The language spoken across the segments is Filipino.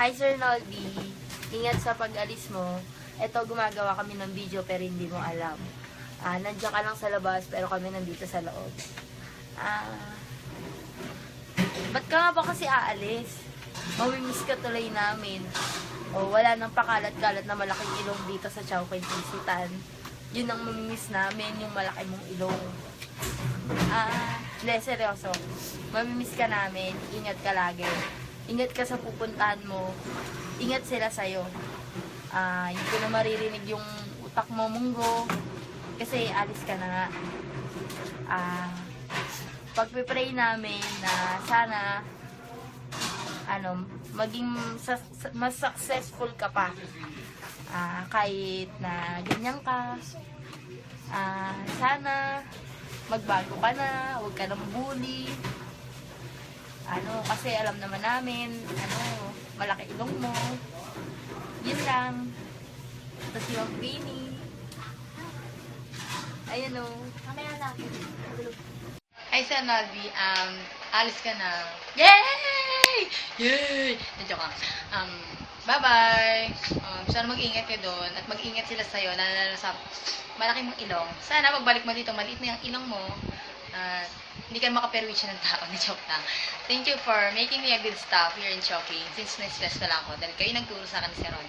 Hi Sir Nolby, ingat sa pag-alis mo. Eto, gumagawa kami ng video pero hindi mo alam. Nandiyan ka lang sa labas pero kami nandito sa loob. Ba't ka nga ba kasi aalis? Mawimiss ka tuloy namin. Wala nang pakalat-kalat na malaking ilong dito sa Chowking Isitan. Yun ang mamimiss namin, yung malaki mong ilong. Hindi, seryoso. Mamimiss ka namin, ingat ka lagi. Ingat ka sa pupuntahan mo. Ingat sila sa'yo. Hindi ko na maririnig yung utak mo, munggo. Kasi alis ka na nga. Pagpipray namin na sana maging mas successful ka pa. Kahit na ganyan ka. Sana magbago ka na, huwag ka nang bully. Kasi alam naman namin, malaki ilong mo. Yun lang. Tapos yung Bini. Ayan o. Mamaya na. Hi, Sir Nolby. Alis ka na. Yay! Yay! Joke lang. Bye-bye. Sana mag-ingat ka doon at mag-ingat sila sa'yo, lalo sa malaki mong ilong. Sana magbalik mo dito, maliit na yung ilong mo. Hindi ka makaperwisyo ng tao. Joke lang. Thank you for making me a good staff here in Chowking. Since na-stress na lang ako dahil kayo nagturo sa akin ni Sir Ron.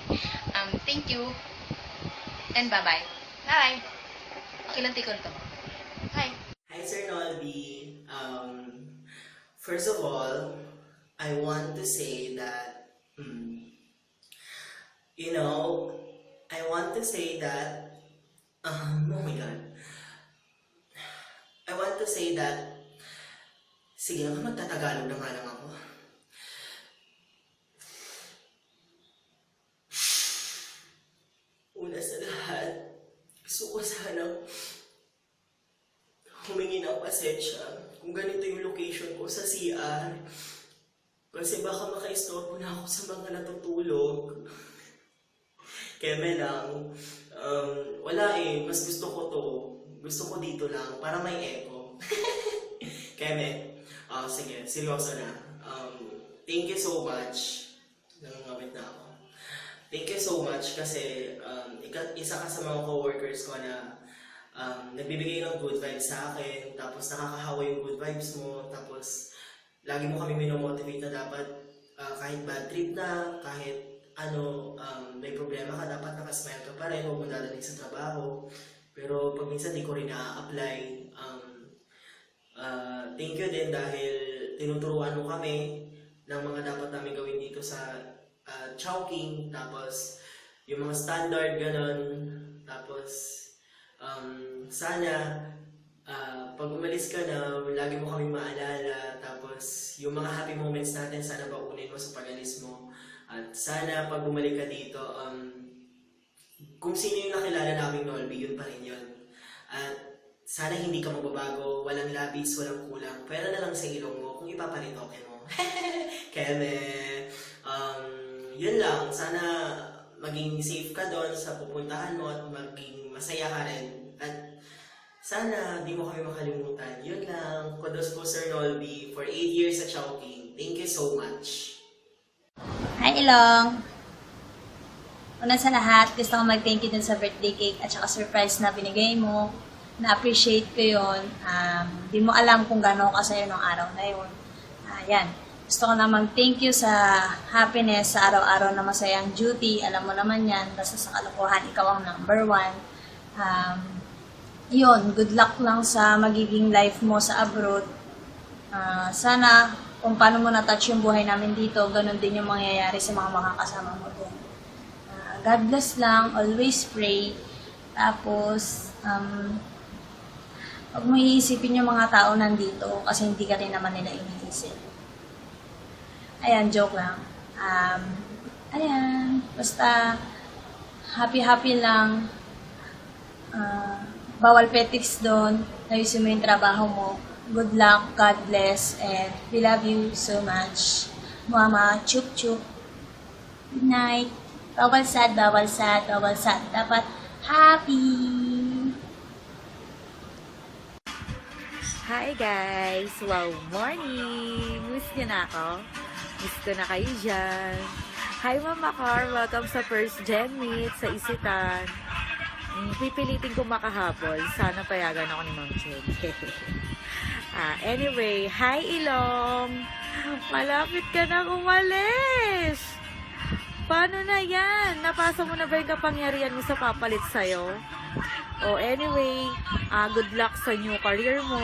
Thank you. And bye-bye. Bye! Okay lang tikol to. Hi! Hi, Sir Nolby. First of all, I want to say that, oh my God. I want to say that, sige nga, magtatagalog na nga lang ako. Una sa lahat, gusto ko sanang humingi ng pasensya kung ganito yung location ko sa CR. Kasi baka maka-istorbo na ako sa mga natutulog. Keme lang. Wala mas gusto ko to. Gusto ko dito lang, para may echo. Keme, sige, seryoso na. Thank you so much. Nangangamit na ako. Thank you so much kasi isa ka sa mga coworkers ko na nagbibigay ng good vibes sa akin, tapos nakakahawa yung good vibes mo, tapos lagi mo kami minomotivate na dapat kahit bad trip na, kahit may problema ka, dapat nakasmile ka pa rin, huwag mo dadaling sa trabaho. Pero pag minsan di ko rin na-apply. Thank you din dahil tinuturuan mo kami ng mga dapat namin gawin dito sa Chowking, tapos yung mga standard, ganon. Tapos sana pag umalis ka na, lagi mo kami maalala. Tapos yung mga happy moments natin, sana baunin mo sa pag-alis mo. At sana pag bumalik ka dito, kung sino yung nakilala naming Nolby, yun pa rin yun. At sana hindi ka magbabago, walang labis, walang kulang. Pwera na lang sa ilong mo kung ipaparitoke mo. Keme, yun lang. Sana maging safe ka doon sa pupuntahan mo at maging masaya ka rin. At sana di mo kami makalimutan. Yun lang. Kudos po Sir Nolby for 8 years sa Chowking. Thank you so much. Hi, Ilong! Una sa lahat, gusto ko mag-thank you dun sa birthday cake at saka surprise na binigay mo. Na-appreciate ko yun. Di mo alam kung gano'n kasaya nung araw na yun. Yan. Gusto ko namang thank you sa happiness sa araw-araw na masayang duty. Alam mo naman yan. Basta sa kalokohan, ikaw ang number 1. Yun, good luck lang sa magiging life mo sa abroad. Sana kung paano mo na-touch yung buhay namin dito, ganun din yung mangyayari sa mga makakasama mo doon. God bless lang, always pray. Tapos, huwag mo iisipin yung mga tao nandito kasi hindi ka rin naman nila iniisip. Ayan, joke lang. Ayan, basta happy-happy lang. Bawal petics doon. Ayusin mo yung trabaho mo. Good luck, God bless, and we love you so much. Mama, chup chup. Good night. Bawal sad, bawal sad, bawal sad. Dapat happy. Hi guys! Wow, morning! Miss nyo na ako? Miss ko na kayo dyan. Hi Mama Car, welcome sa First Gen Meet sa Isitan. Pipilitin ko makahabol. Sana payagan ako ni Ma'am Jen. Anyway, hi Ilong! Malapit ka na umalis! Paano na yan? Napasa mo na ba yung kapangyarihan mo sa papalit sa'yo? Anyway, good luck sa new career mo.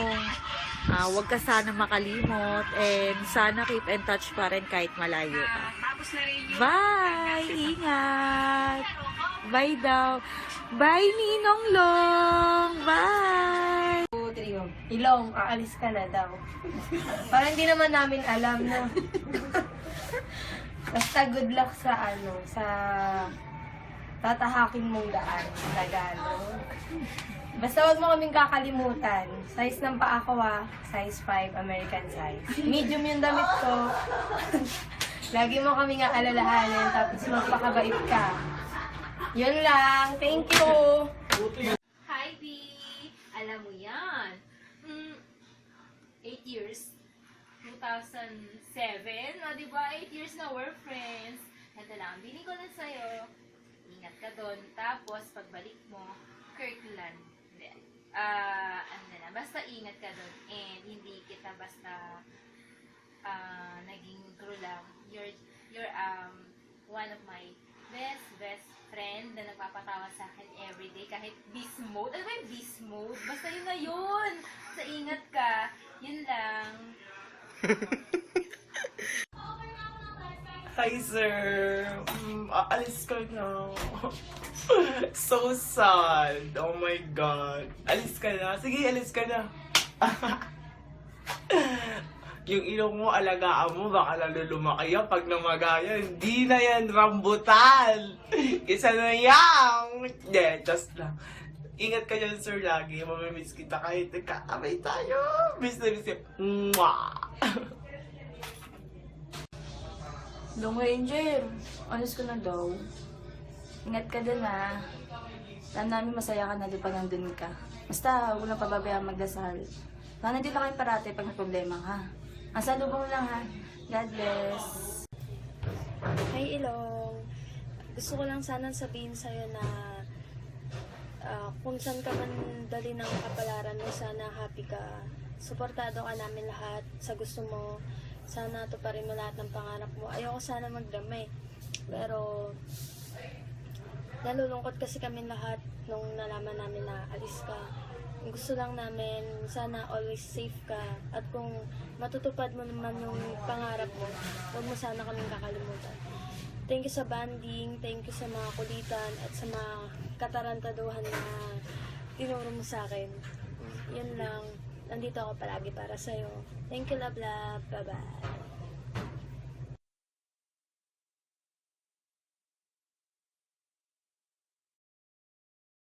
Huwag ka sana makalimot and sana keep in touch pa rin kahit malayo ka. Bye! Ingat! Bye daw! Bye, Ninong Long! Bye! Ilong, aalis ka na daw. Parang hindi naman namin alam, no? Basta good luck sa sa tatahakin mong daan, Tagalog. Basta wag mo kaming kakalimutan. Size ng paa ko size 5, American size. Medium yung damit ko. Lagi mo kami nga alalahanin, tapos magpakabait ka. Yun lang. Thank you! Hi, B! Alam mo yan. 8 years. 2007. O, diba? 8 years na we're friends. Ito lang. Bili ko lang sa'yo. Ingat ka doon. Tapos, pagbalik mo, Kirkland. Hindi. Ano na. Basta ingat ka doon. And hindi kita basta naging crew lang. You're one of my best friend na nagpapatawa sa akin everyday kahit beast mode. Ano ba yung beast mode? Basta yun na yun. Sa ingat ka. Yun lang. Hi, sir. Alis ka na. So sad. Oh my God. Alis ka na. Sige, alis ka na. Yung ilong mo, alagaan mo, baka lalo lumaki yan. Pag namagaya, hindi na yan rambutan. Isa na yan. Yeah, just lang. Ingat ka dyan, sir, lagi. Mamimiss kita kahit nagkakamay tayo. Miss na miss yan. Mwah! Long Ranger, alis ko na daw. Ingat ka din ha. Alam namin masaya ka na di pa nandun ka. Basta, huwag lang pababayang magdasal. Sana dito kayo parate pag may problema ha. Asa lubong lang ha. God bless. Hi Ilong, gusto ko lang sana sabihin sa'yo na kung saan ka man dali ng kapalaran mo, sana happy ka. Suportado ka namin lahat sa gusto mo. Sana tuparin mo lahat ng pangarap mo. Ayoko sana magdamay. Pero nalulungkot kasi kami lahat nung nalaman namin na alis ka. Gusto lang namin, sana always safe ka. At kung matutupad mo naman yung pangarap mo, huwag mo sana kaming kakalimutan. Thank you sa banding, thank you sa mga kulitan, at sa mga katarantaduhan na tinuro mo sa akin. Yun lang, nandito ako palagi para sa'yo. Thank you, love, love. Bye-bye.